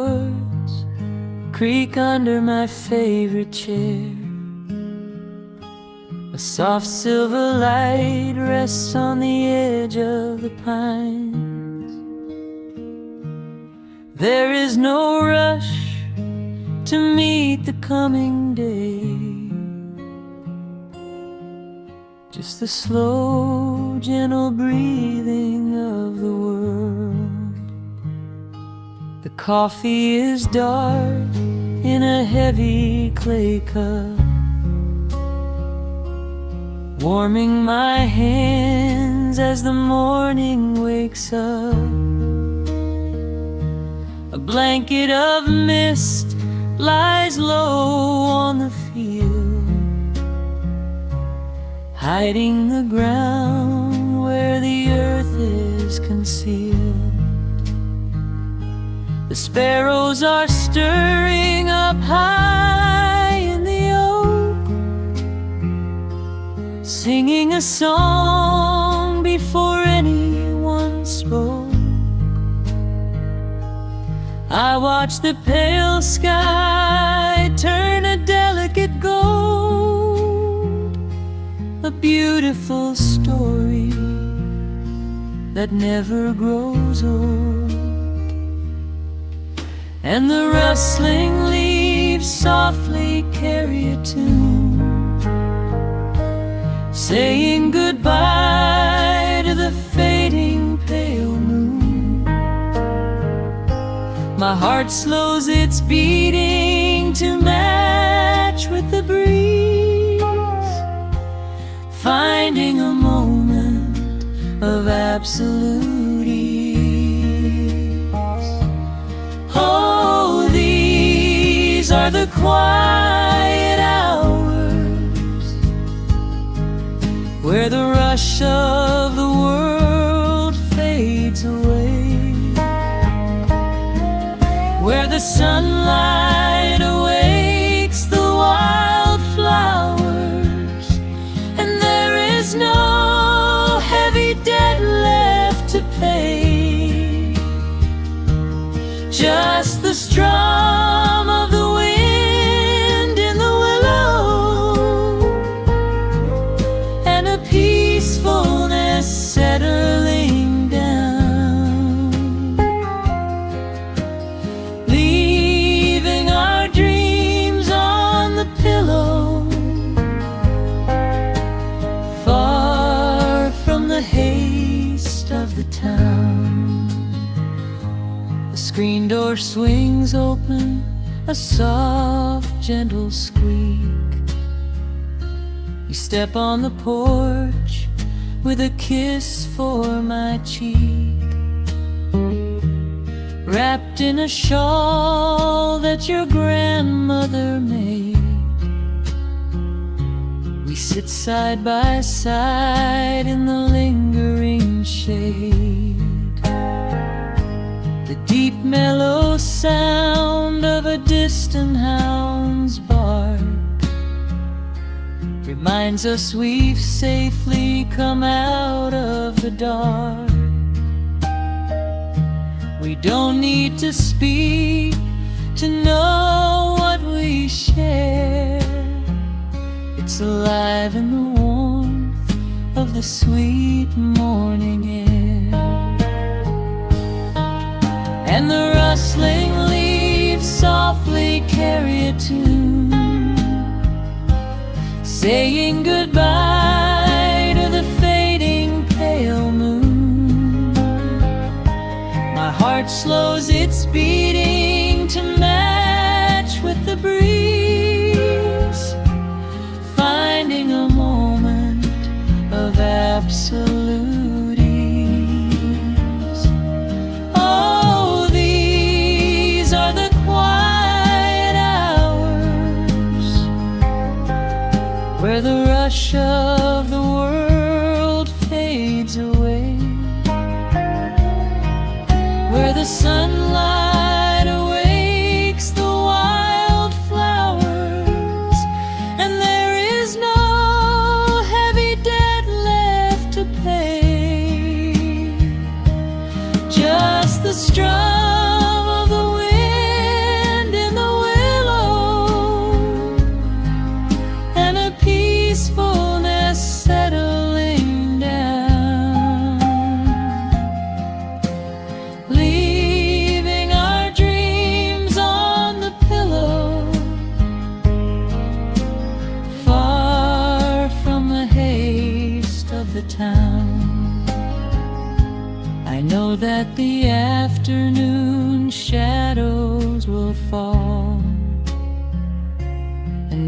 chords creak under my favorite chair. A soft silver light rests on the edge of the pines. There is no rush to meet the coming day, just the slow, gentle breathing of the world. The coffee is dark in a heavy clay cup, warming my hands as the morning wakes up. A blanket of mist lies low on the field, hiding the ground where the earth is concealed. The sparrows are stirring up high in the oak, singing a song before anyone spoke. I watch the pale sky turn a delicate gold, a beautiful story that never grows old. And the rustling leaves softly carry a tune, saying goodbye to the fading pale moon. My heart slows its beating to match with the breeze, finding a moment of absolute ease. Oh, these are the quiet hours where the rush of the world fades away, where the sunlight awakes the wildflowers, and there is no heavy debt left to pay, just the strum of the wind in the willow, and a peacefulness settling down, leaving our dreams on the pillow, far from the haste of the town. The screen door swings open, a soft, gentle squeak. You step on the porch with a kiss for my cheek, wrapped in a shawl that your grandmother made. We sit side by side in the lingering shade. The deep mellow sound of a distant hound's bark reminds us we've safely come out of the dark. We don't need to speak to know what we share. It's alive in the warmth of the sweet morning air. And the rustling leaves softly carry a tune, saying goodbye to the fading pale moon. My heart slows its beating to match with the breeze, finding a moment of absolute ease. Oh, these are the quiet hours where the rush of the world fades away, where the sunlight awakes the wildflowers, and there is no heavy debt left to pay, just the strum of the wind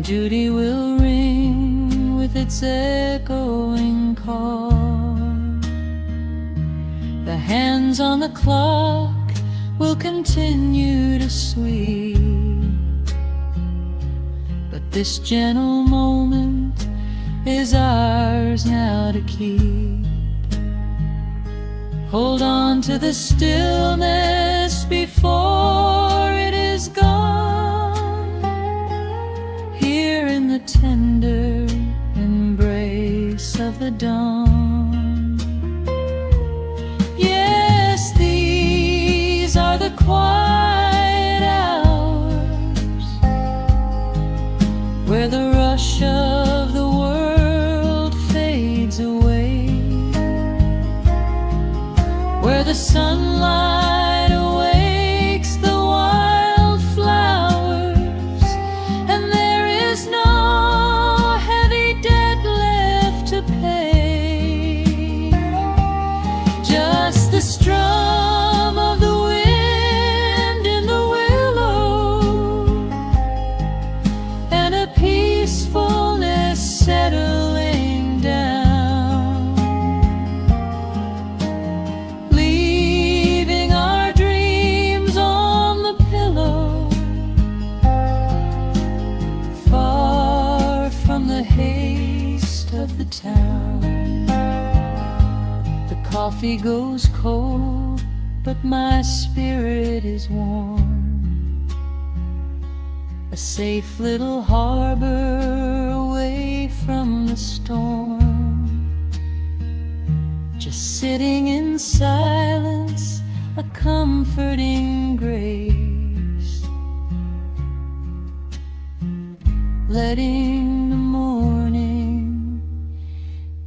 and duty will ring with its echoing call. The hands on the clock will continue to sweep, but this gentle moment is ours now to keep. Hold on to the stillness before it is gone, here in the tender embrace of the dawn. Yes, these are the quiet hours where the rush of the world fades away, where the sunlight awakes the wildflowers, and there is no heavy debt left to pay. Just the strum of the wind in the willow, and a peacefulness settling down, leaving our dreams on the pillow, far from the haste of the town. The coffee goes cold, but my spirit is warm. A safe little harbor away from the storm, just sitting in silence, a comforting grace, letting the morning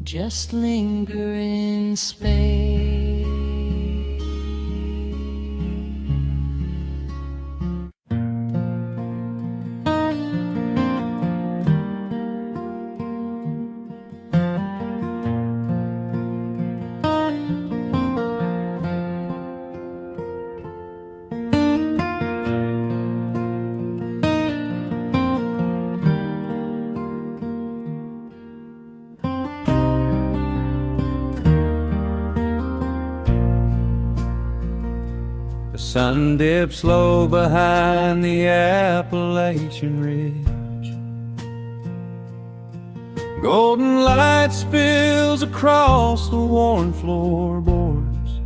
just linger in space. The sun dips low behind the Appalachian Ridge. Golden light spills across the worn floorboards.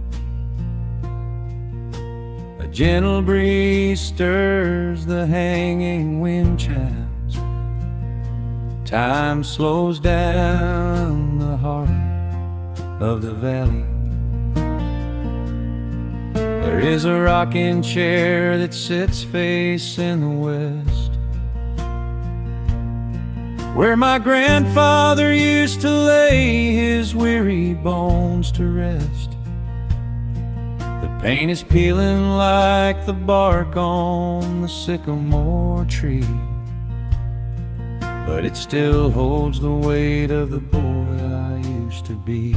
A gentle breeze stirs the hanging wind chimes. Time slows down the heart of the valley. There is a rocking chair that sits facing the west, where my grandfather used to lay his weary bones to rest. The paint is peeling like the bark on the sycamore tree, but it still holds the weight of the boy I used to be.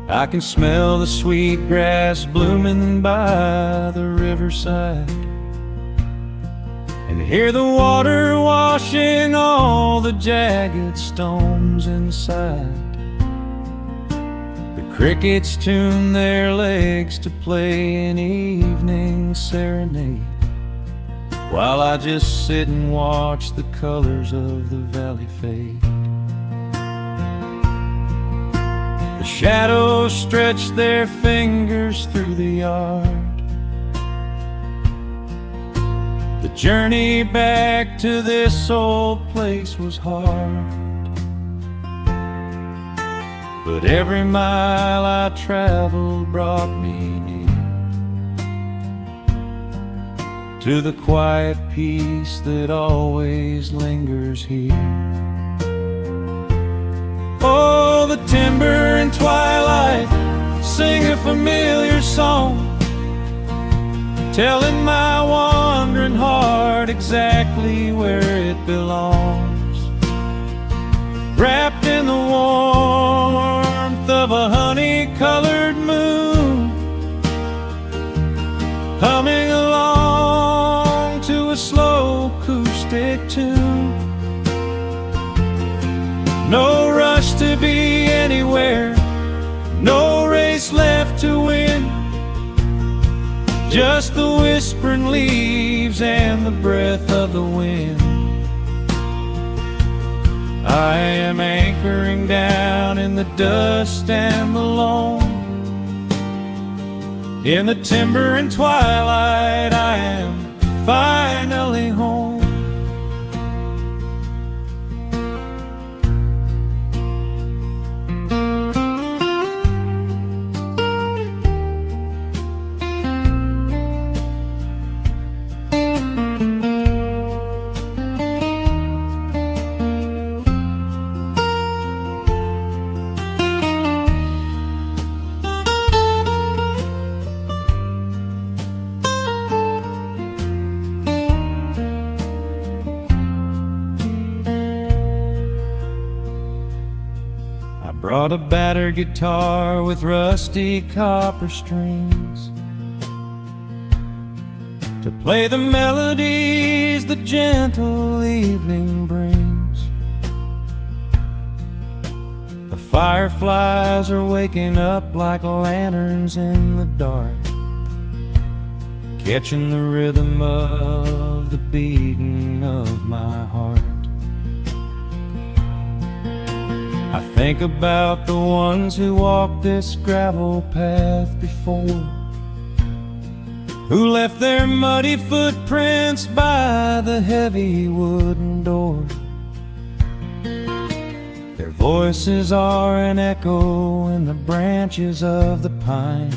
I can smell the sweet grass blooming by the riverside, and hear the water washing all the jagged stones inside. The crickets tune their legs to play an evening serenade, while I just sit and watch the colors of the valley fade. The shadows stretch their fingers through the yard. The journey back to this old place was hard, but every mile I traveled brought me near to the quiet peace that always lingers here. Oh, the timber and twilight sing a familiar song, telling my wandering heart exactly where it belongs. Wrapped in the warmth of a honey-colored moon, humming along to a slow acoustic tune. No rush to be anywhere, no race left to win. Just the whispering leaves and the breath of the wind. I am anchoring down in the dust and the loam. In the timber and twilight, I am finally home. Brought a battered guitar with rusty copper strings to play the melodies the gentle evening brings. The fireflies are waking up like lanterns in the dark, catching the rhythm of the beating of my heart. I think about the ones who walked this gravel path before, who left their muddy footprints by the heavy wooden door. Their voices are an echo in the branches of the pine,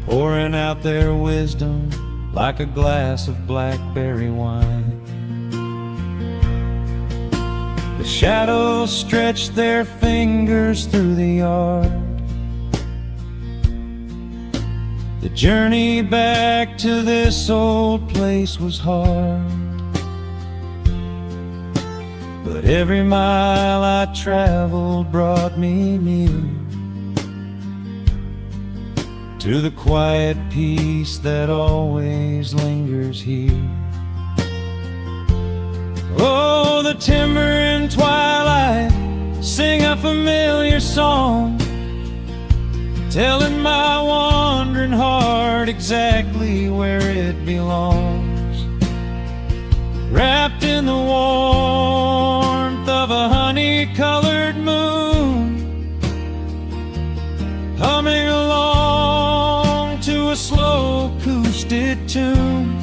pouring out their wisdom like a glass of blackberry wine. The shadows stretch their fingers through the yard. The journey back to this old place was hard, but every mile I traveled brought me near to the quiet peace that always lingers here. Oh, the timber and twilight sing a familiar song, telling my wandering heart exactly where it belongs. Wrapped in the warmth of a honey-colored moon, humming along to a slow acoustic tune.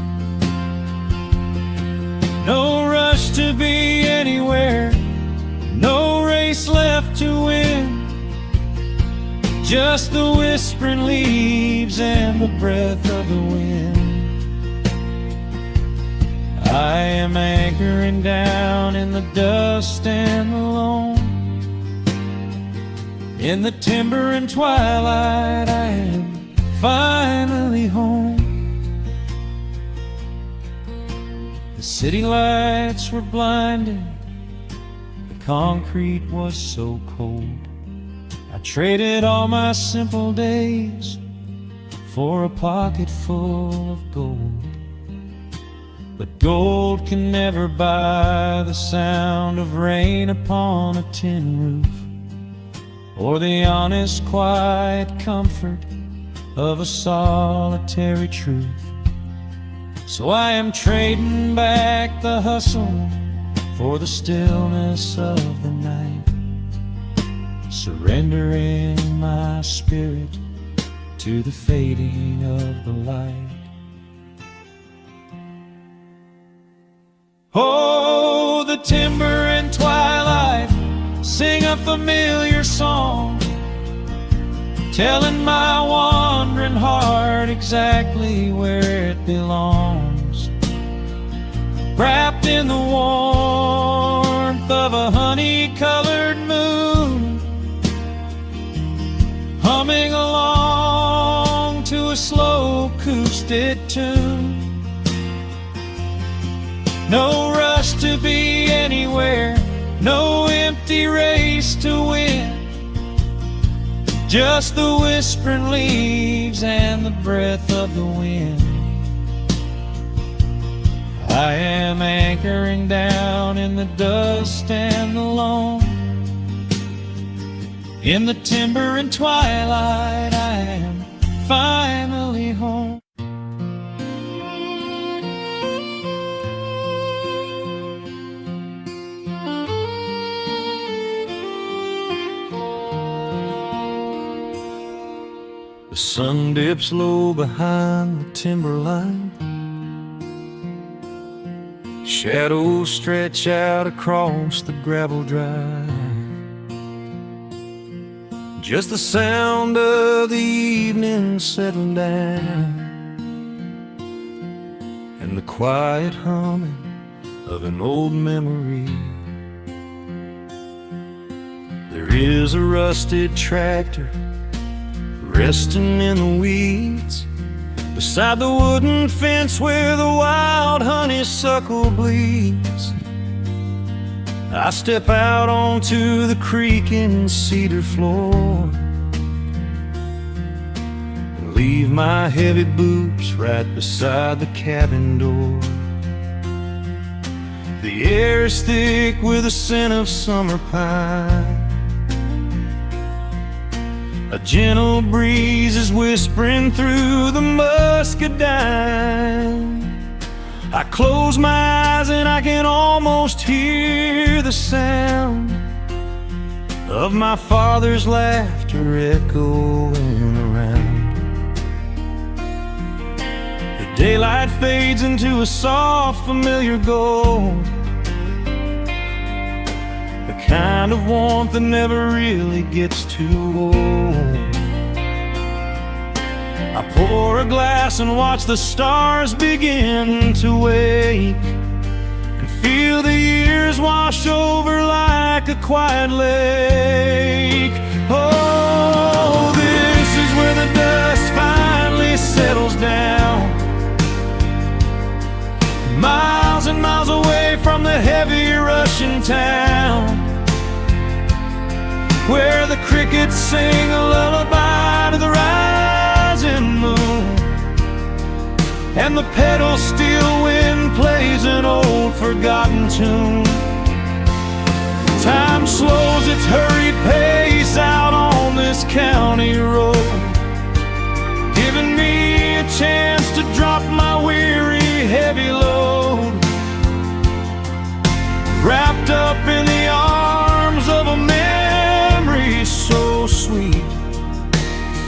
No rush to be anywhere, no race left to win. Just the whispering leaves and the breath of the wind. I am anchoring down in the dust and the loam. In the timber and twilight, I am finally home. The city lights were blinding, the concrete was so cold. I traded all my simple days for a pocket full of gold. But gold can never buy the sound of rain upon a tin roof, or the honest, quiet comfort of a solitary truth. So I am trading back the hustle for the stillness of the night, surrendering my spirit to the fading of the light. Oh, the timber and twilight sing a familiar song, telling my wandering heart exactly where it belongs. Wrapped in the warmth of a honey-colored moon, humming along to a slow acoustic tune. No rush to be anywhere, no empty race to win. Just the whispering leaves and the breath of the wind. I am anchoring down in the dust and the loam. In the timber and twilight, I am finally home. The sun dips low behind the timberline. Shadows stretch out across the gravel drive. Just the sound of the evening settling down, and the quiet humming of an old memory. There is a rusted tractor resting in the weeds beside the wooden fence where the wild honeysuckle bleeds. I step out onto the creaking cedar floor and leave my heavy boots right beside the cabin door. The air is thick with the scent of summer pine. A gentle breeze is whispering through the muscadine. I close my eyes and I can almost hear the sound of my father's laughter echoing around. The daylight fades into a soft, familiar gold, the kind of warmth that never really gets too old. I pour a glass and watch the stars begin to wake, and feel the years wash over like a quiet lake. Oh, this is where the dust finally settles down, miles and miles away from the heavy Russian town, where the crickets sing a lullaby to the rising moon, and the pedal steel wind plays an old forgotten tune. Time slows its hurried pace out on this county road, giving me a chance to drop my weary heavy load, wrapped up in the arms of a memory so sweet,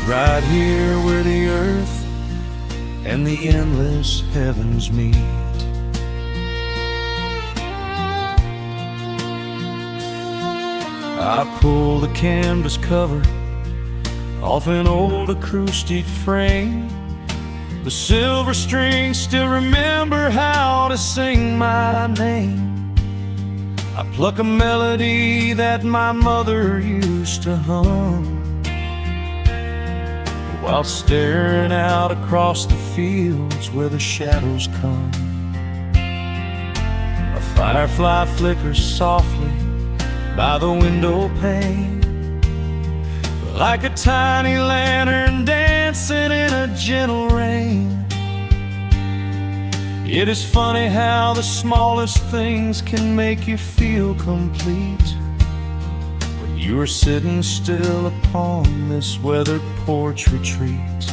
right here where the earth and the endless heavens meet. I pull the canvas cover off an old acoustic frame. The silver strings still remember how to sing my name. I pluck a melody that my mother used to hum while staring out across the fields where the shadows come. A firefly flickers softly by the window pane, like a tiny lantern dancing in a gentle rain. It is funny how the smallest things can make you feel complete when you are sitting still upon this weathered porch retreat.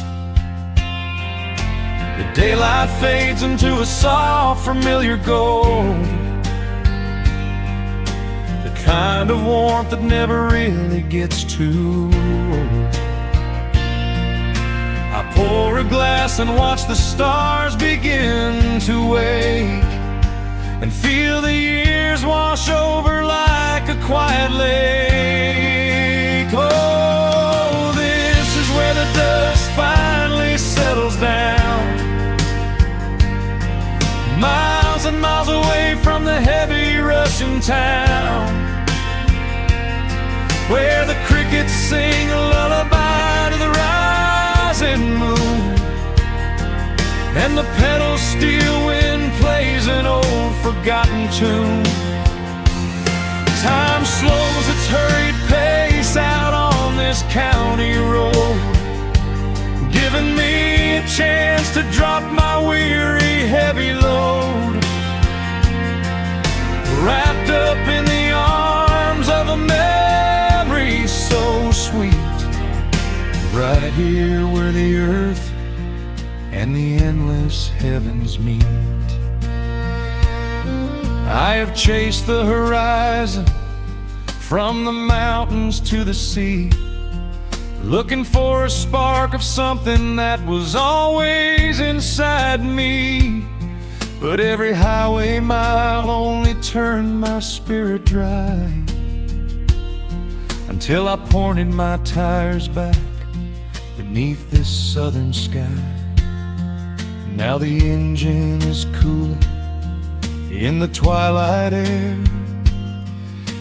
The daylight fades into a soft, familiar gold, the kind of warmth that never really gets too old. I pour a glass and watch the stars begin to wake, and feel the years wash over like a quiet lake. Oh, this is where the dust finally settles down, miles and miles away from the heavy Russian town, where the crickets sing a lullaby to the rising moon, and the pedal steel wind plays an old forgotten tune. Time slows its hurried pace out on this county road, giving me a chance to drop my weary heavy load, here where the earth and the endless heavens meet. I have chased the horizon from the mountains to the sea, looking for a spark of something that was always inside me. But every highway mile only turned my spirit dry, until I pointed my tires back beneath this southern sky. Now the engine is cooling in the twilight air,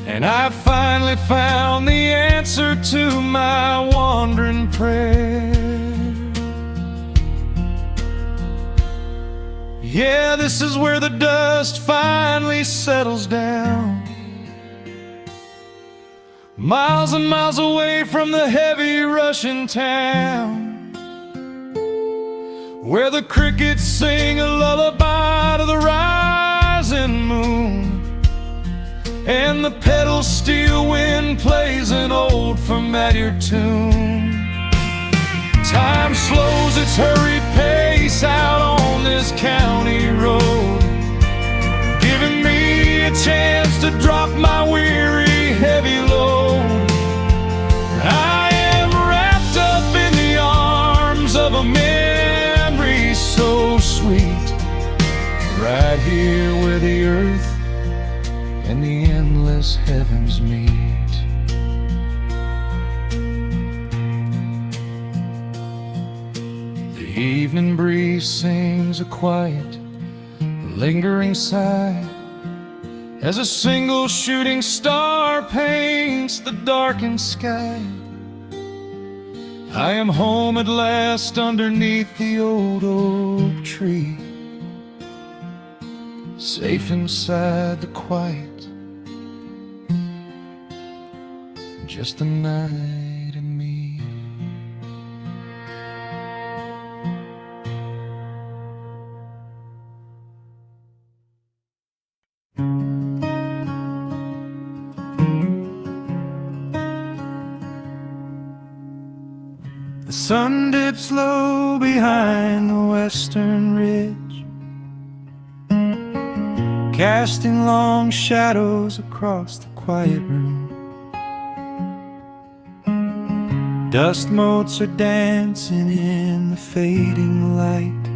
and I finally found the answer to my wandering prayer. Yeah, this is where the dust finally settles down, miles and miles away from the heavy Russian town, where the crickets sing a lullaby to the rising moon, and the pedal steel wind plays an old familiar tune. Time slows its hurried pace out on this county road, giving me a chance to drop my weary, heavy load. I am wrapped up in the arms of a memory so sweet, right here where the earth and the endless heavens meet. The evening breeze sings a quiet, lingering sigh as a single shooting star paints the darkened sky. I am home at last underneath the old oak tree, safe inside the quiet, just the night and me. The sun dips low behind the western ridge, casting long shadows across the quiet room. Dust motes are dancing in the fading light.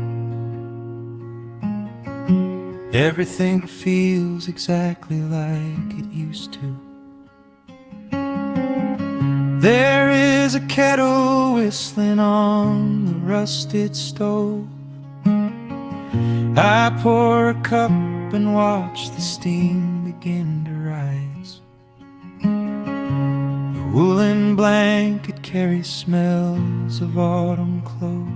Everything feels exactly like it used to. There is a kettle whistling on the rusted stove. I pour a cup and watch the steam begin to rise. The woolen blanket carries smells of autumn clove,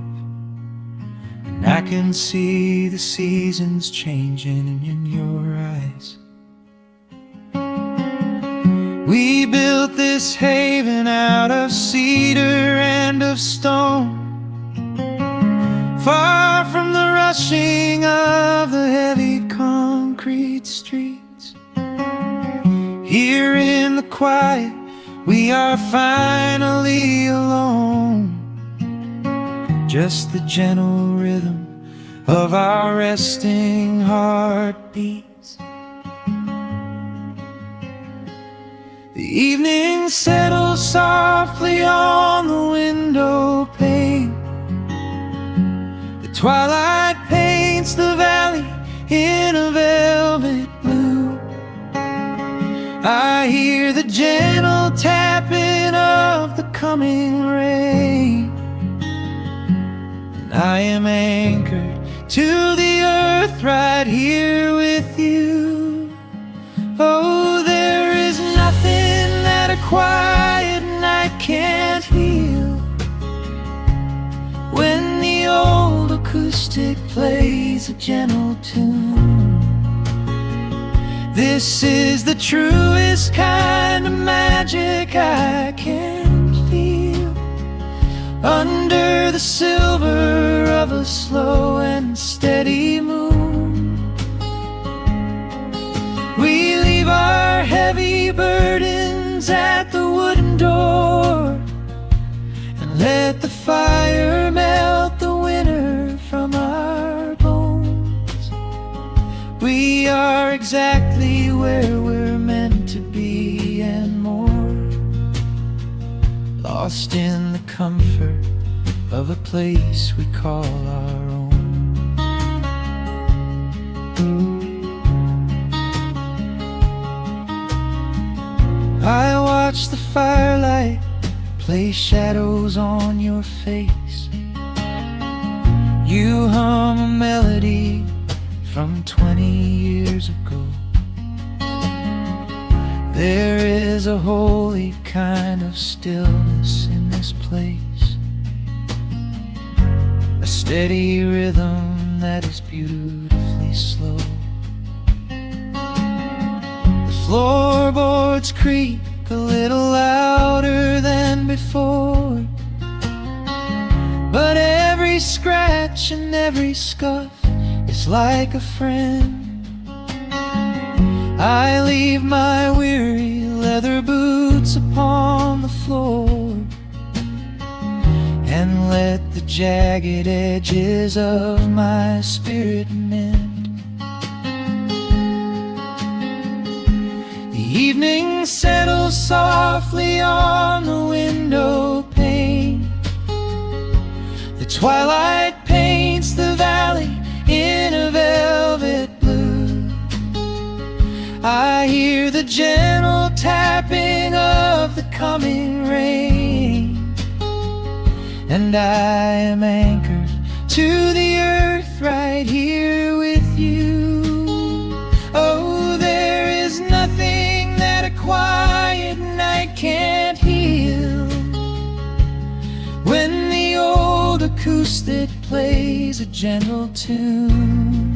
and I can see the seasons changing in your eyes. We built this haven out of cedar and of stone, far from the rushing of the heavy concrete streets. Here in the quiet, we are finally alone, just the gentle rhythm of our resting heartbeats. The evening settles softly on the window pane. The twilight paints the valley in a velvet blue. I hear the gentle tapping of the coming rain, and I am anchored to the earth right here with you. Oh, there is nothing that a quiet night can't heal, when the old acoustic plays a gentle tune. This is the truest kind of magic I can feel, under the silver of a slow and steady moon. We leave our heavy burdens at the wooden door, and Let the fire melt the winter from our bones. We are exactly where we're meant to be and more, lost in the comfort of a place we call our own. I watch the firelight play shadows on your face. You hum a melody from 20 years ago. There is a holy kind of stillness in this place, a steady rhythm that is beautifully slow. The floorboards creak a little louder than before, but every scratch and every scuff is like a friend. I leave my weary leather boots upon the floor and let the jagged edges of my spirit mend. The evening settles softly on the window pane. The twilight paints the valley in a velvet blue. I hear the gentle tapping of the coming rain, and I am anchored to the earth right here with you. Oh, there is nothing that a quiet night can't heal. When the old acoustic plays a gentle tune,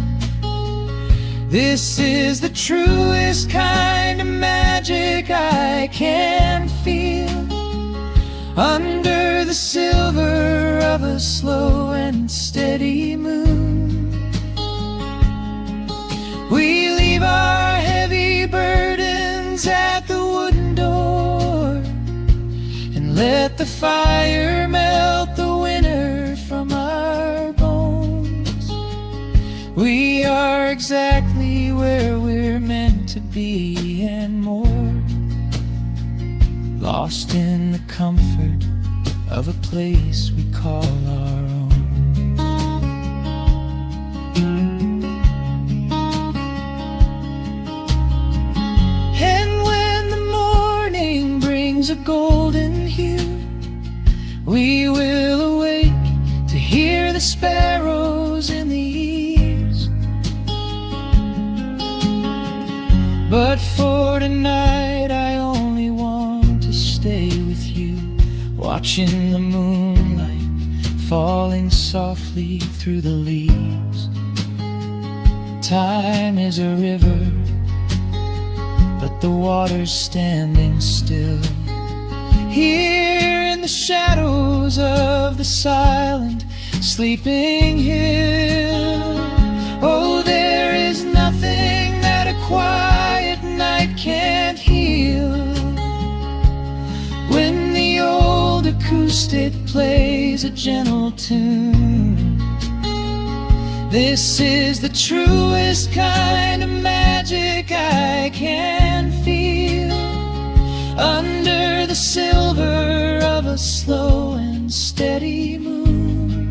this is the truest kind of magic I can feel. Under the silver of a slow and steady moon, we leave our heavy burdens at the wooden door and let the fire melt the winter from our bones. We are exactly where we're meant to be and more, lost in the comfort of a place we call our own. And when the morning brings a golden hue, we will awake to hear the sparrows in the eaves. But for tonight I only want to stay with you, watching the moonlight falling softly through the leaves. Time is a river, but the water's standing still. Here in the shadows of the silent sleeping hill, oh, there is nothing that a quiet night can't heal. When the old acoustic plays a gentle tune, this is the truest kind of magic I can feel. Under the silver of a slow and steady moon,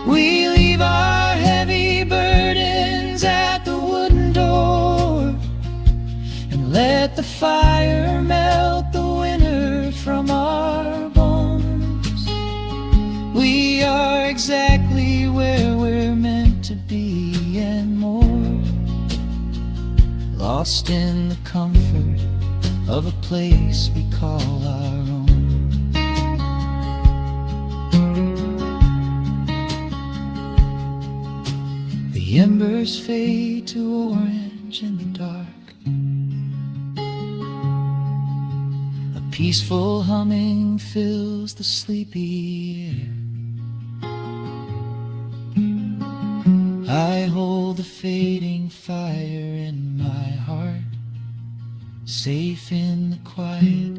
we leave our heavy burdens at the wooden door and let the fire melt the winter from our bones. We are exactly where we're meant to be and more, lost in the comfort of a place we call our own. The embers fade to orange in the dark. A peaceful humming fills the sleepy air. I hold the fading fire in my heart, safe in the quiet,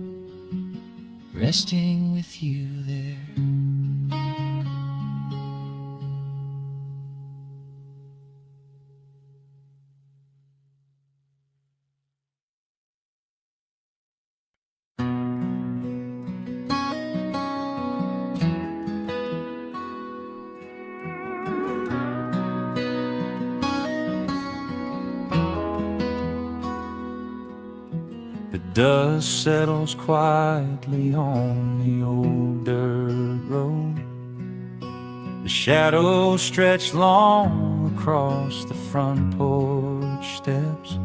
resting with you there. The dust settles quietly on the old dirt road. The shadows stretch long across the front porch steps.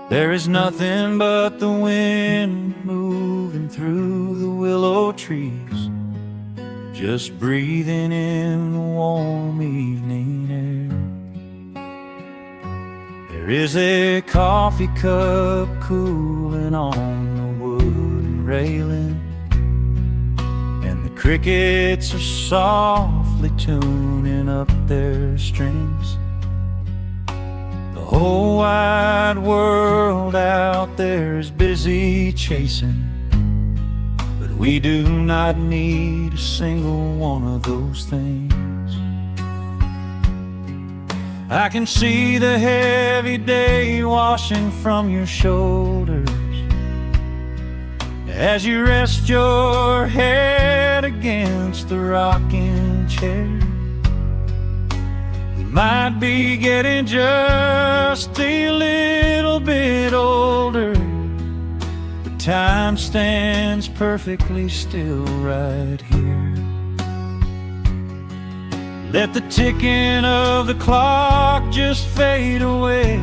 There is nothing but the wind moving through the willow trees, just breathing in the warm evening air. There is a coffee cup cooling on the wooden railing, and the crickets are softly tuning up their strings. The whole wide world out there is busy chasing, but we do not need a single one of those things. I can see the heavy day washing from your shoulders as you rest your head against the rocking chair. We might be getting just a little bit older, but time stands perfectly still right here. Let the ticking of the clock just fade away.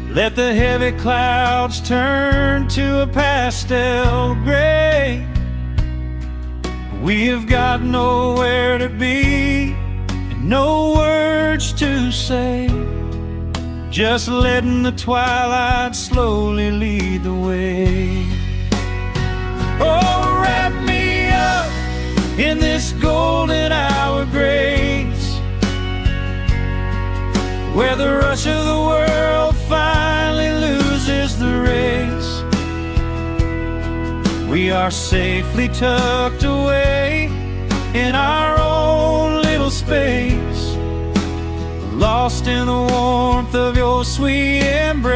Let the heavy clouds turn to a pastel gray. We have got nowhere to be and no words to say, just letting the twilight slowly lead the way. Oh, wrap me up in this golden hour grace, where the rush of the world finally loses the race. We are safely tucked away in our own little space, lost in the warmth of your sweet embrace.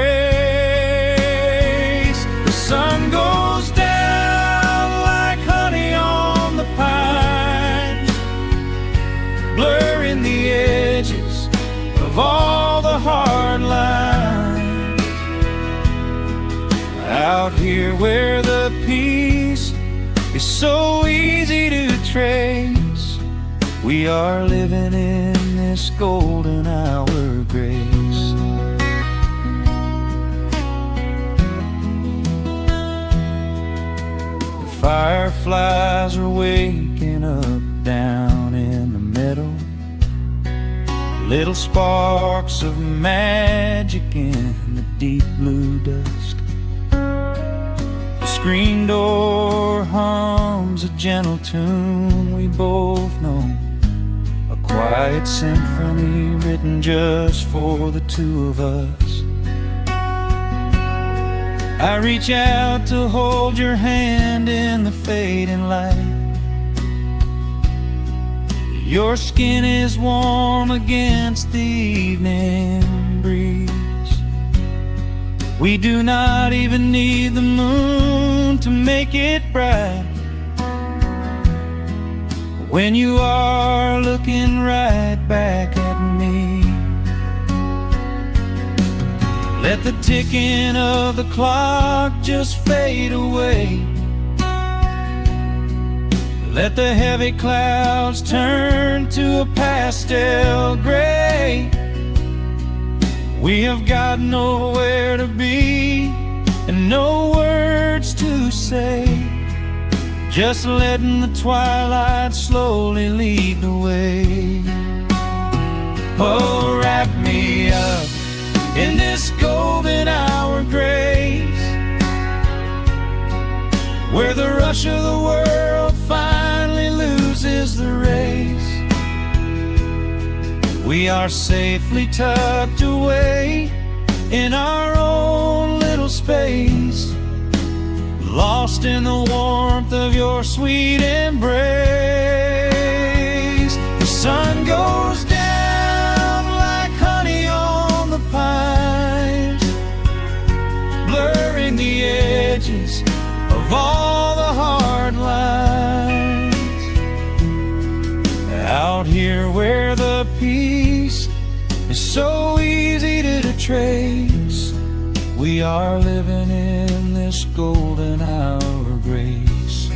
The sun goes down like honey on the pine, blurring the edges of all the hard lines. Out here where the peace is so easy to trace, we are living in this golden hour grace. The fireflies are waking up down in the meadow, little sparks of magic in the deep blue dusk. The screen door hums a gentle tune we both know, a quiet symphony written just for the two of us. I reach out to hold your hand in the fading light. Your skin is warm against the evening breeze. We do not even need the moon to make it bright when you are looking right back at me. Let the ticking of the clock just fade away. Let the heavy clouds turn to a pastel gray. We have got nowhere to be and no words to say, just letting the twilight slowly lead the way. Oh, wrap me up in this golden hour grace, where the rush of the world finally loses the race. We are safely tucked away in our own little space, lost in the warmth of your sweet embrace. The sun goes down like honey on the pines, blurring the edges of all the hard lines. Out here where the peace is so easy to trace, we are living in this golden hour of grace.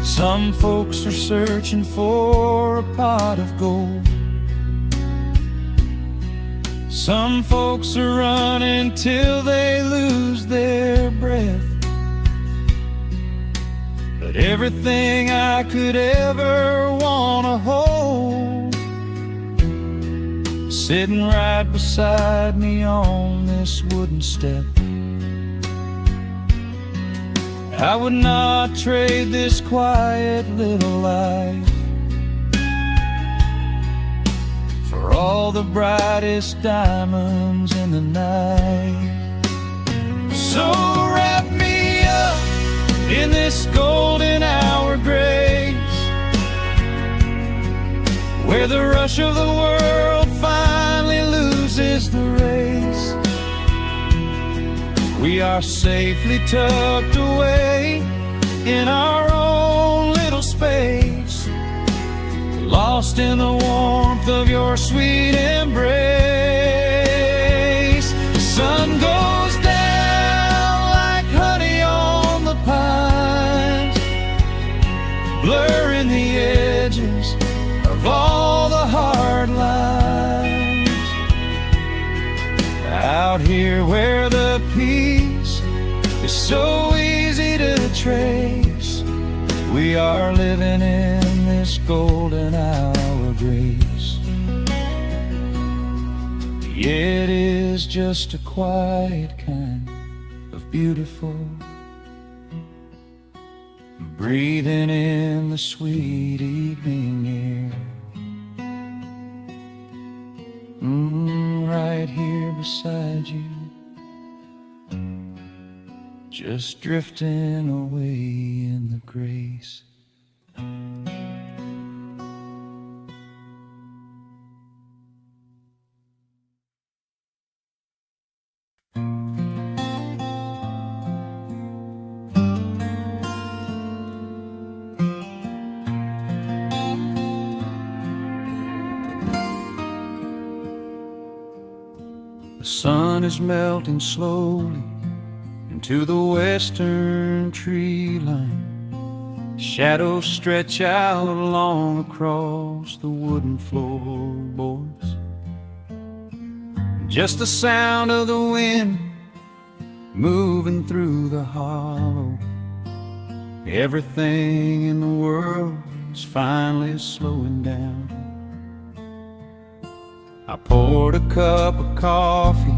Some folks are searching for a pot of gold. Some folks are running till they lose their breath. But everything I could ever want to hold, sitting right beside me on this wooden step. I would not trade this quiet little life for all the brightest diamonds in the night. So wrap me up in this golden hour grace, where the rush of the world finally loses the race. We are safely tucked away in our own little space, lost in the warmth of your sweet embrace. The sun goes down like honey on the pines, blurring the edges of all the hard lines. Out here where the peace is so easy to trace, we are living in this golden hour of grace. It is just a quiet kind of beautiful, breathing in the sweet evening air. Right here beside you, just drifting away in the grace. The sun is melting slowly into the western tree line. Shadows stretch out long across the wooden floorboards. Just the sound of the wind moving through the hollow. Everything in the world is finally slowing down. I poured a cup of coffee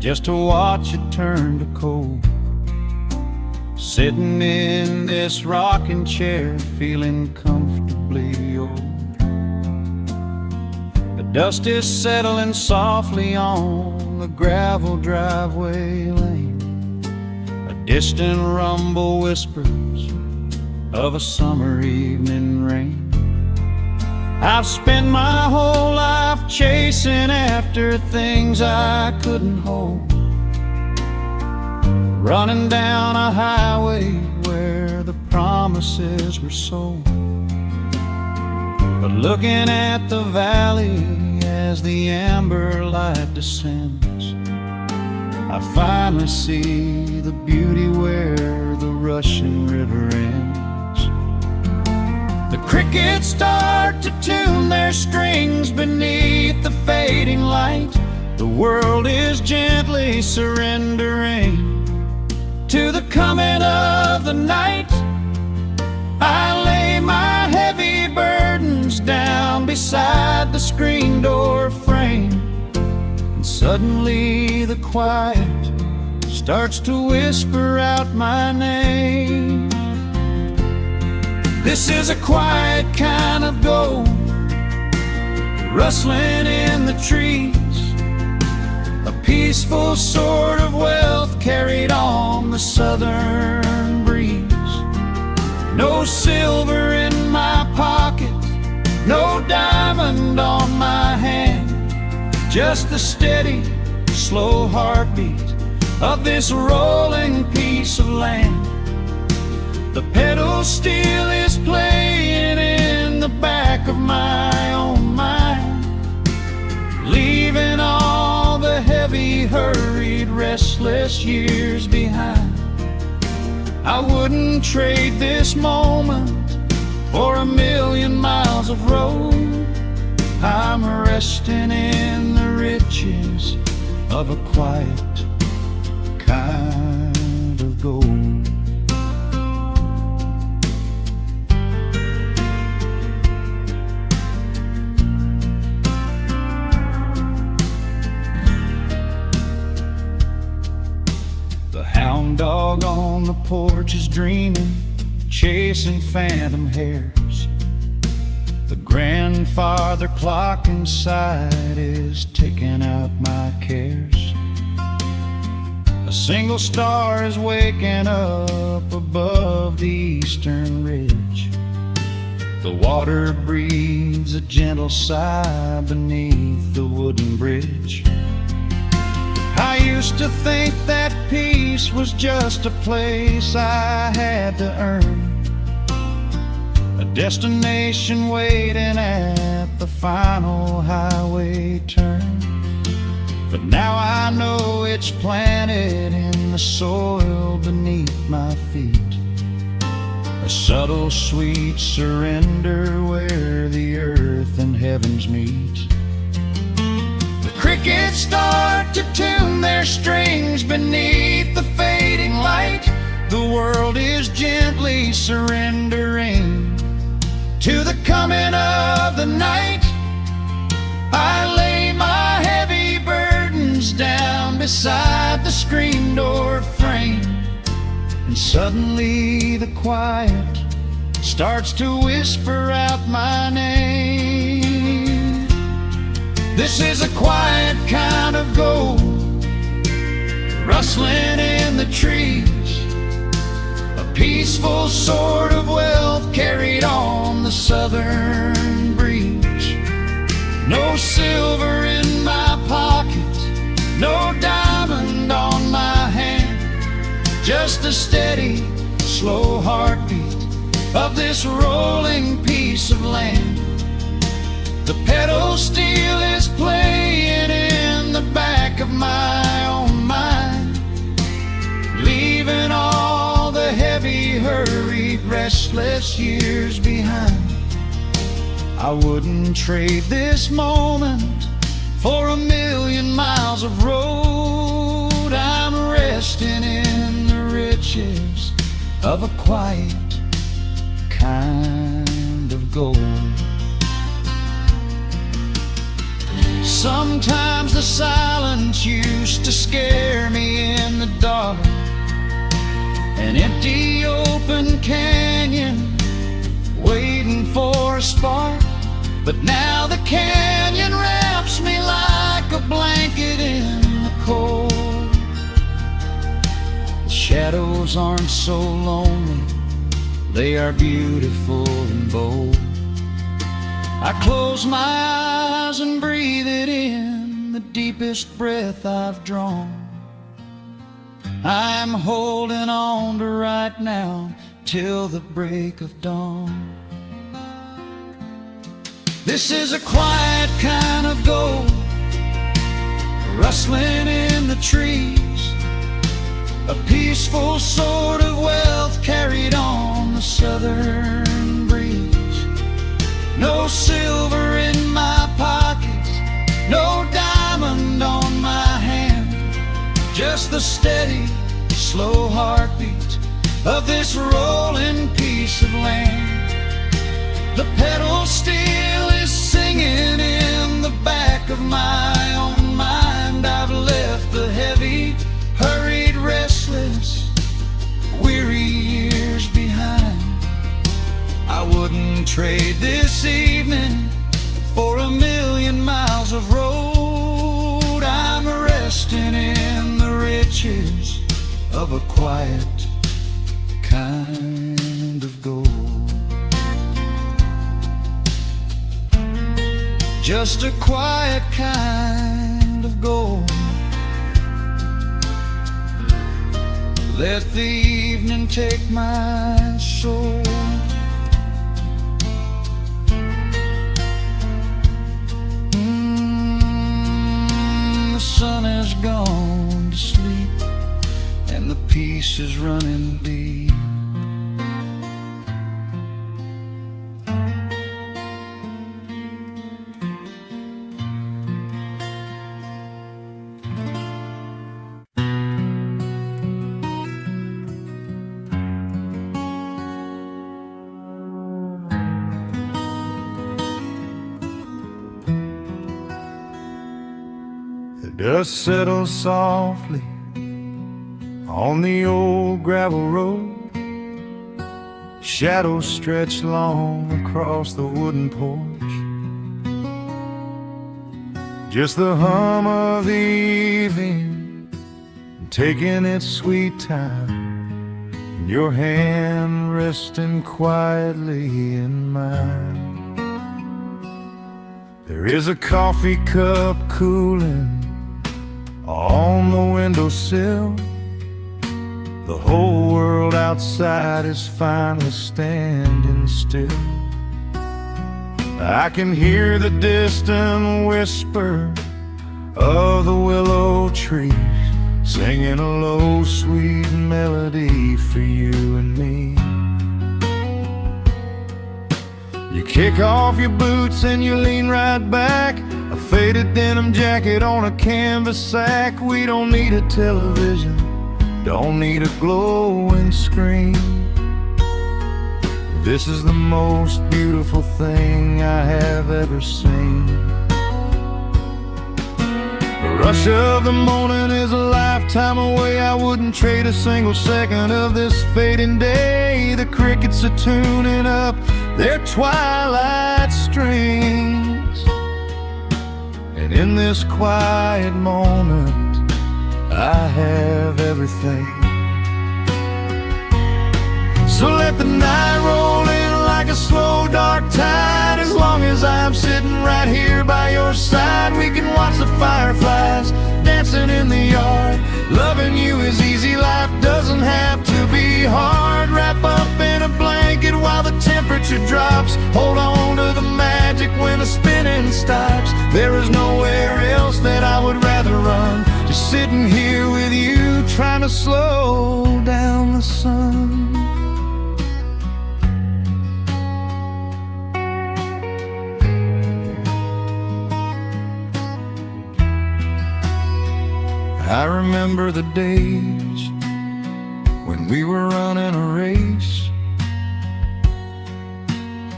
just to watch it turn to cold, sitting in this rocking chair feeling comfortably old. The dust is settling softly on the gravel driveway lane. A distant rumble whispers of a summer evening rain. I've spent my whole life chasing after things I couldn't hold, running down a highway where the promises were sold. But looking at the valley as the amber light descends, I finally see the beauty where the rushing river ends. The crickets start to tune their strings beneath the fading light. The world is gently surrendering to the coming of the night. I lay my heavy burdens down beside the screen door frame, and suddenly the quiet starts to whisper out my name. This is a quiet kind of gold, rustling in the trees, a peaceful sort of wealth carried on the southern breeze. No silver in my pocket, no diamond on my hand, just the steady, slow heartbeat of this rolling piece of land. The pedal steel is playing in the back of my own mind, leaving all the heavy, hurried, restless years behind. I wouldn't trade this moment for 1,000,000 miles of road. I'm resting in the riches of a quiet kind of gold. The hound dog on the porch is dreaming, chasing phantom hares. The grandfather clock inside is ticking out my cares. A single star is waking up above the eastern ridge. The water breathes a gentle sigh beneath the wooden bridge. I used to think that peace was just a place I had to earn, a destination waiting at the final highway turn. But now I know it's planted in the soil beneath my feet, a subtle sweet surrender where the earth and heavens meet. Crickets start to tune their strings beneath the fading light. The world is gently surrendering to the coming of the night. I lay my heavy burdens down beside the screen door frame, and suddenly the quiet starts to whisper out my name. This is a quiet kind of gold, rustling in the trees, a peaceful sort of wealth carried on the southern breeze. No silver in my pocket, no diamond on my hand, just the steady, slow heartbeat of this rolling piece of land. The pedal steel is playing in the back of my own mind, leaving all the heavy, hurried, restless years behind. I wouldn't trade this moment for 1,000,000 miles of road. I'm resting in the riches of a quiet kind of gold. Sometimes the silence used to scare me in the dark, an empty open canyon waiting for a spark. But now the canyon wraps me like a blanket in the cold. The shadows aren't so lonely, they are beautiful and bold. I close my eyes and breathe it in, the deepest breath I've drawn. I'm holding on to right now till the break of dawn. This is a quiet kind of gold, rustling in the trees, a peaceful sort of wealth carried on the southern breeze. No silver in my pocket, no diamond on my hand, just the steady, slow heartbeat of this rolling piece of land. The pedal steel is singing in the back of my own mind. I've left the heavy, hurried, restless, weary years behind. I wouldn't trade this evening for 1,000,000 miles of road. I'm resting resting in the riches of a quiet kind of gold. Just a quiet kind of gold. Let the evening take my soul. The sun has gone to sleep and the peace is running deep. The dust settles softly on the old gravel road. Shadows stretch long across the wooden porch. Just the hum of the evening taking its sweet time, and your hand resting quietly in mine. There is a coffee cup cooling on the windowsill. The whole world outside is finally standing still. I can hear the distant whisper of the willow trees singing a low, sweet melody for you and me. You kick off your boots and you lean right back, a faded denim jacket on a canvas sack. We don't need a television, don't need a glowing screen. This is the most beautiful thing I have ever seen. The rush of the morning is a lifetime away. I wouldn't trade a single second of this fading day. The crickets are tuning up their twilight strings, and in this quiet moment I have everything. So let the night roll in like a slow dark tide. As long as I'm sitting right here by your side, we can watch the fireflies dancing in the yard. Loving you is easy, life doesn't have to be hard. Wrap up in a blanket while the temperature drops. Hold on to the magic when the spinning stops. There is nowhere else that I would rather run. Just sitting here with you, trying to slow down the sun. I remember the days when we were running a race,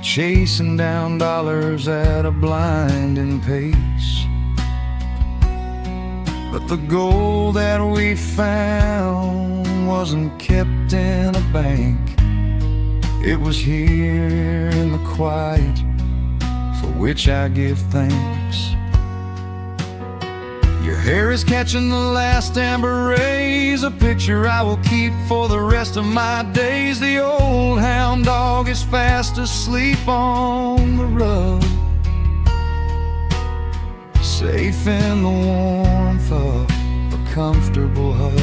chasing down dollars at a blinding pace. But the gold that we found wasn't kept in a bank. It was here in the quiet, for which I give thanks. Your hair is catching the last amber rays, a picture I will keep for the rest of my days. The old hound dog is fast asleep on the rug, safe in the warmth of a comfortable hug.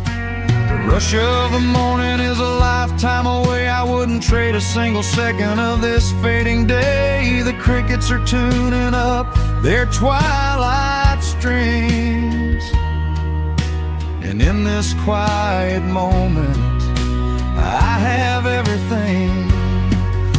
The rush of the morning is a lifetime away. I wouldn't trade a single second of this fading day. The crickets are tuning up their twilight strings, and in this quiet moment I have everything.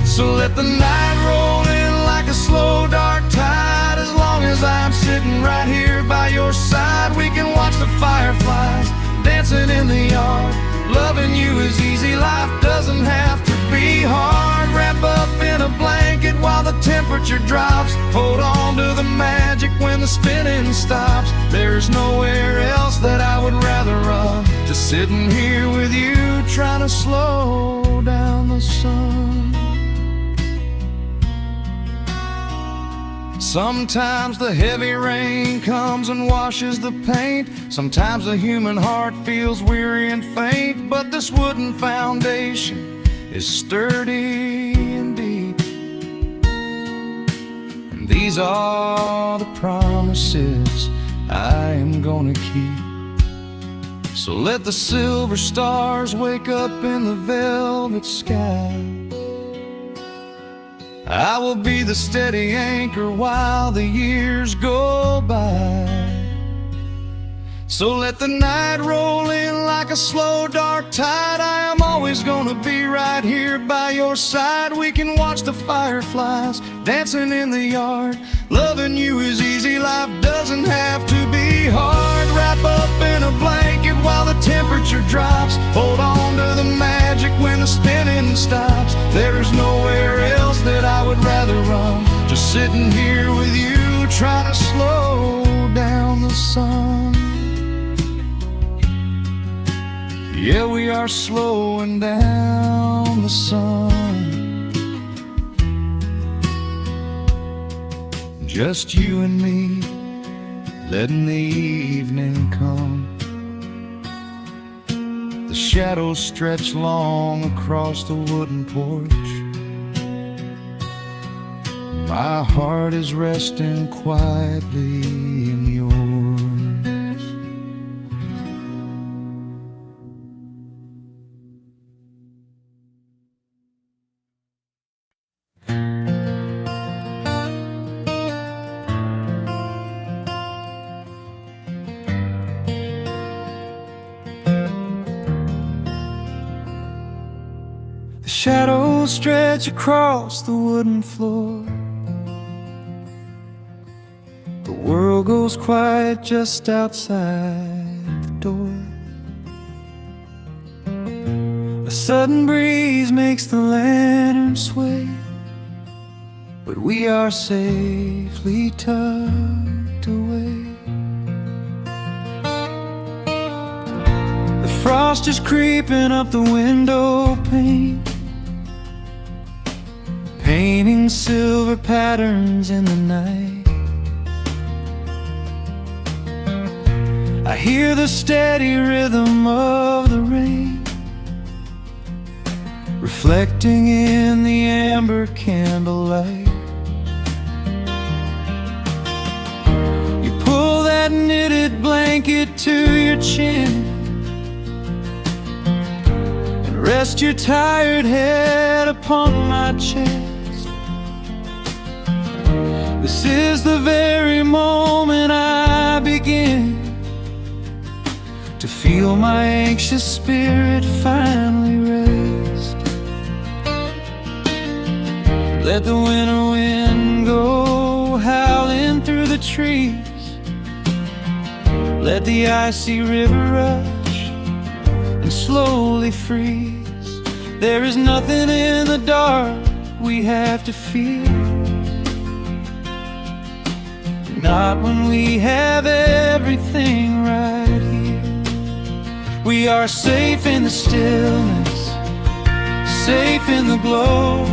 So let the night roll in like a slow dark tide. As long as I'm sitting right here by your side, we can watch the fireflies dancing in the yard. Loving you is easy, life doesn't have to be hard. Wrap up in a blanket while the temperature drops. Hold on to the magic when the spinning stops. There's nowhere else that I would rather run. Just sitting here with you, trying to slow down the sun. Sometimes the heavy rain comes and washes the paint. Sometimes the human heart feels weary and faint. But this wooden foundation is sturdy and deep, and these are the promises I am gonna keep. So let the silver stars wake up in the velvet sky. I will be the steady anchor while the years go by. So let the night roll in like a slow dark tide. I am always gonna be right here by your side. We can watch the fireflies dancing in the yard. Loving you is easy, life doesn't have to be hard. Wrap up in a blanket while the temperature drops. Hold on to the magic when the spinning stops. There's nowhere else that I would rather run. Just sitting here with you, trying to slow down the sun. Yeah, we are slowing down the sun. Just you and me, letting the evening come. The shadows stretch long across the wooden porch. My heart is resting quietly in yours. The shadows stretch across the wooden floor. The world goes quiet just outside the door. A sudden breeze makes the lantern sway, but we are safely tucked away. The frost is creeping up the window pane, painting silver patterns in the night. I hear the steady rhythm of the rain, reflecting in the amber candlelight. You pull that knitted blanket to your chin and rest your tired head upon my chest. This is the very moment I begin to feel my anxious spirit finally rest. Let the winter wind go howling through the trees. Let the icy river rush and slowly freeze. There is nothing in the dark we have to fear, not when we have everything right here. We are safe in the stillness, safe in the glow,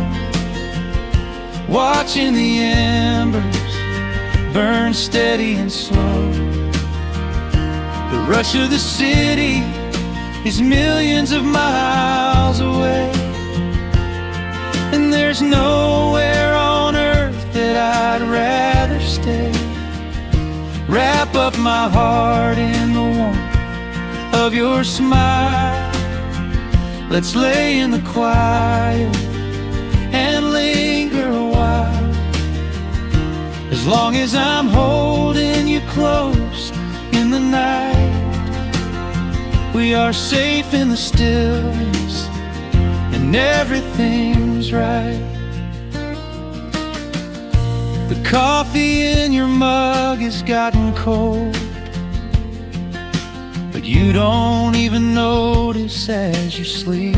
watching the embers burn steady and slow. The rush of the city is millions of miles away, and there's nowhere on earth that I'd rather stay. Wrap up my heart in the warmth of your smile. Let's lay in the quiet and linger a while. As long as I'm holding you close in the night, we are safe in the stillness and everything's right. The coffee in your mug has gotten cold, but you don't even notice as you sleep.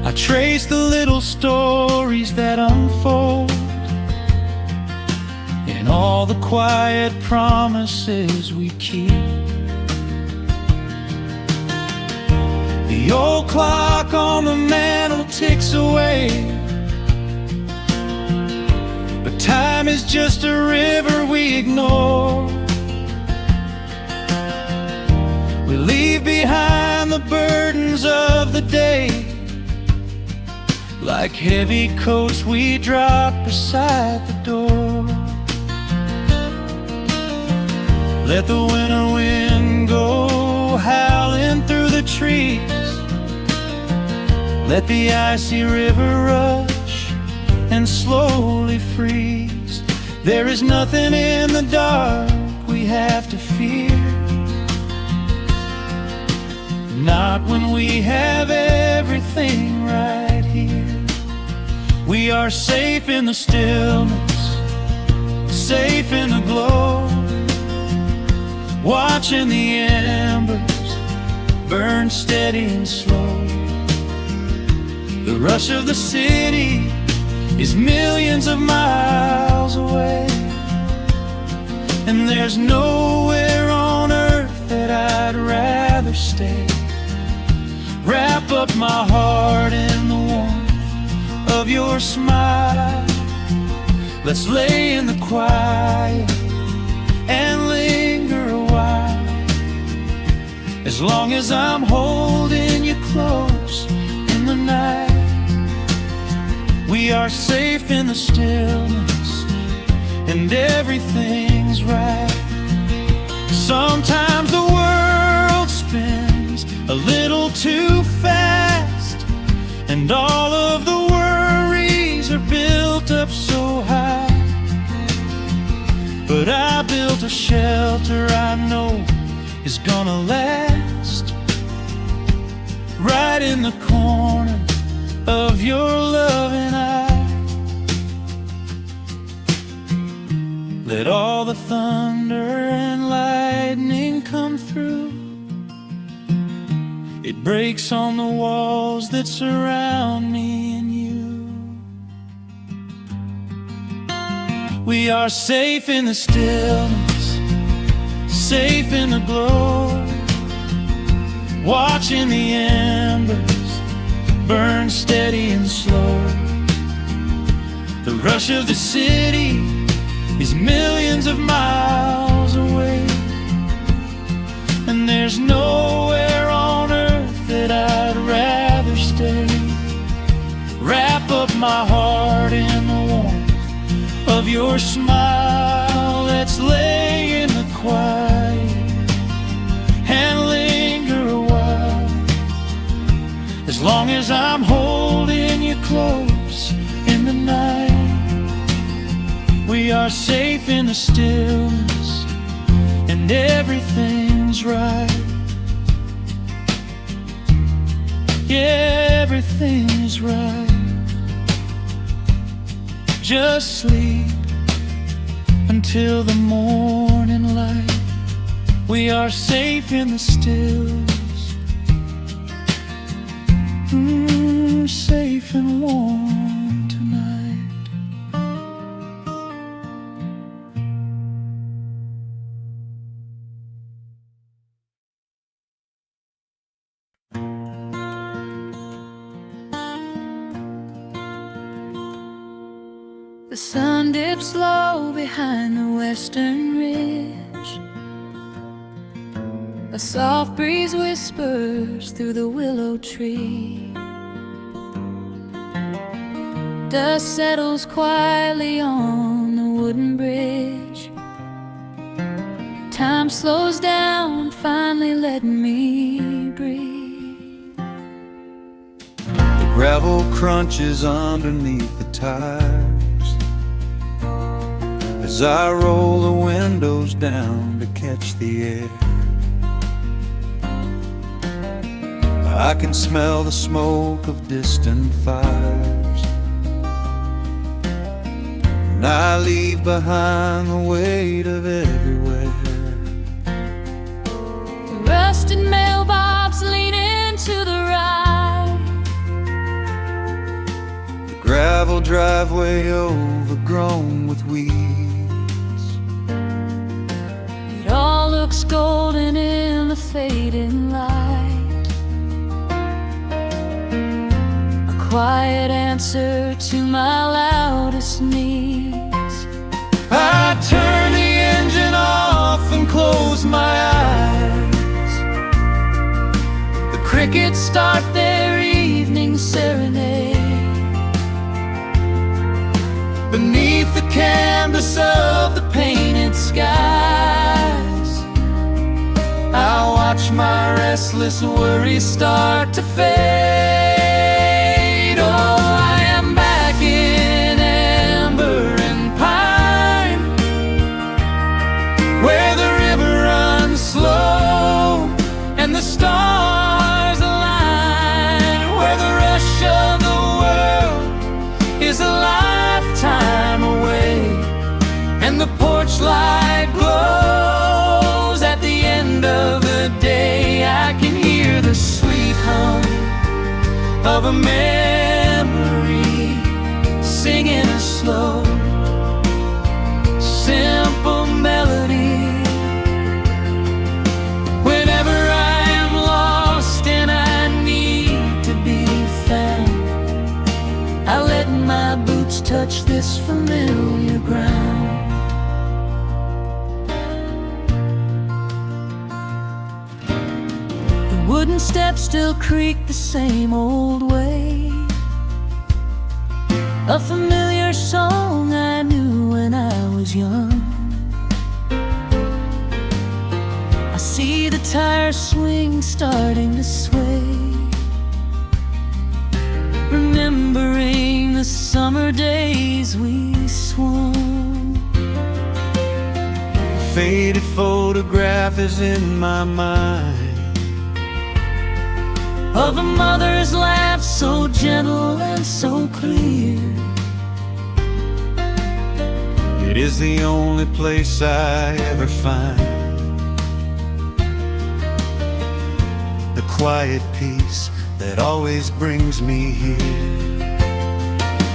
I trace the little stories that unfold in all the quiet promises we keep. The old clock on the mantle ticks away, Time is just a river we ignore. We leave behind the burdens of the day. Like heavy coats we drop beside the door. Let the winter wind go howling through the trees. Let the icy river rush and slowly freeze. There is nothing in the dark we have to fear. Not when we have everything right here. We are safe in the stillness, safe in the glow, watching the embers burn steady and slow. The rush of the city is millions of miles away, and there's nowhere on earth that I'd rather stay. Wrap up my heart in the warmth of your smile. Let's lay in the quiet and linger a while. As long as I'm holding you close in the night, we are safe in the stillness, and everything's right. Sometimes the world spins a little too fast, and all of the worries are built up so high. But I built a shelter I know is gonna last, right in the corner of your loving eye. Let all the thunder and lightning come through. It breaks on the walls that surround me and you. We are safe in the stillness, safe in the glow, watching the embers burn steady and slow. The rush of the city is millions of miles away, and there's nowhere on earth that I'd rather stay. Wrap up my heart in the warmth of your smile. Let's lay in the quiet and linger a while. As long as I'm holding you close in the night, we are safe in the stillness, and everything's right. Yeah, everything's right. Just sleep until the morning light. We are safe in the stillness, safe and warm tonight. The sun dips low behind the western ridge. A soft breeze whispers through the willow tree. Dust settles quietly on the wooden bridge. Time slows down, finally letting me breathe. The gravel crunches underneath the tires as I roll the windows down to catch the air. I can smell the smoke of distant fires, and I leave behind the weight of everywhere. The rusted mailbox leaning to the right. The gravel driveway overgrown with weeds. It all looks golden in the fading light. A quiet answer to my loudest needs. turn the engine off and close my eyes. The crickets start their evening serenade. Beneath the canvas of the painted skies, I watch my restless worries start to fade. Oh, I am back in amber and pine, where the river runs slow and the stars align, where the rush of the world is a lifetime away, and the porch light glows at the end of the day. I can hear the sweet hum of a memory singing a slow, simple melody. Whenever I am lost and I need to be found, I let my boots touch this familiar ground. The wooden steps still creak the same old way, a familiar song I knew when I was young. I see the tires swing starting to sway, remembering the summer days we swung. A faded photograph is in my mind of a mother's laugh so gentle and so clear. It is the only place I ever find the quiet peace that always brings me here.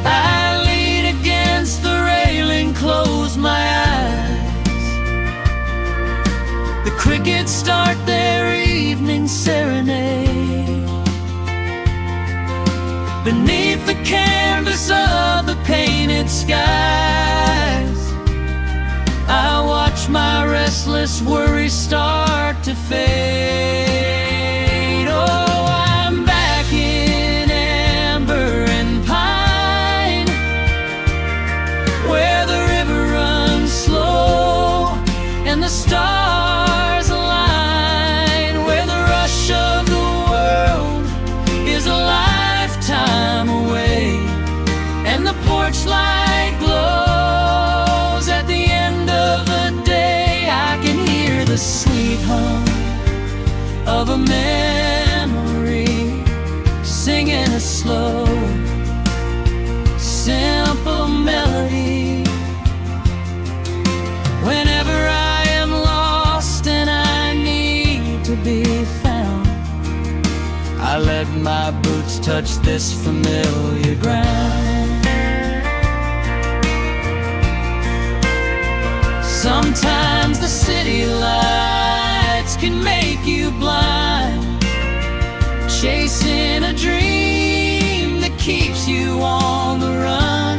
I lean against the railing, close my eyes. The crickets start their evening serenade. Beneath the canvas of the painted skies, I watch my restless worries start to fade. Oh, I'm back in amber and pine, where the river runs slow and the stars align, where the rush of the world is a lifetime away, and the porch light glows at the end of the day. I can hear the sweet hum of a memory singing a slow, simple melody. Whenever I am lost and I need to be found, I let my boots touch this familiar ground. Sometimes the city lights can make you blind, chasing a dream that keeps you on the run.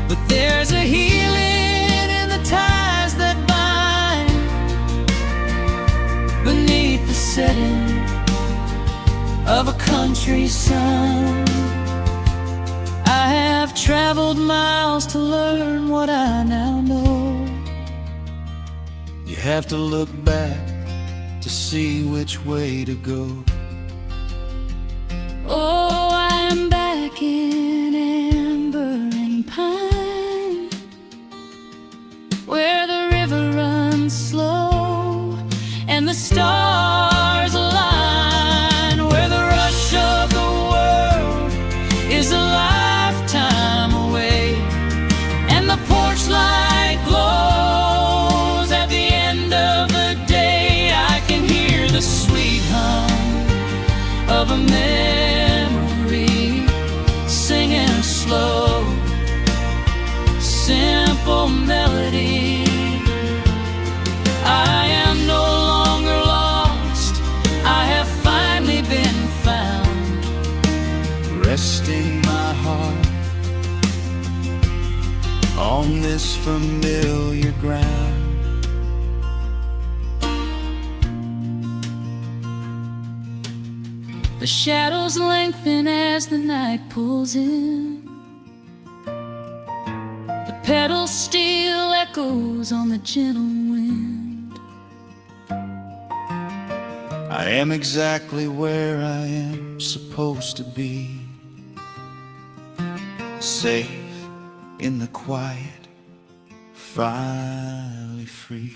But there's a healing in the ties that bind beneath the setting of a country sun. I have traveled miles to learn what I now know. You have to look back to see which way to go. Oh, I'm back in amber and pine, where the river runs slow and the stars align, where the rush of the world is a lifetime away, and the porch light glows at the end of the day. I can hear the sweet hum of a memory singing a slow, simple melody. I am no longer lost, I have finally been found, Resting my heart on on this familiar ground. The shadows lengthen as the night pulls in. The pedal steel echoes on the gentle wind. I am exactly where I am supposed to be, safe in the quiet, finally free.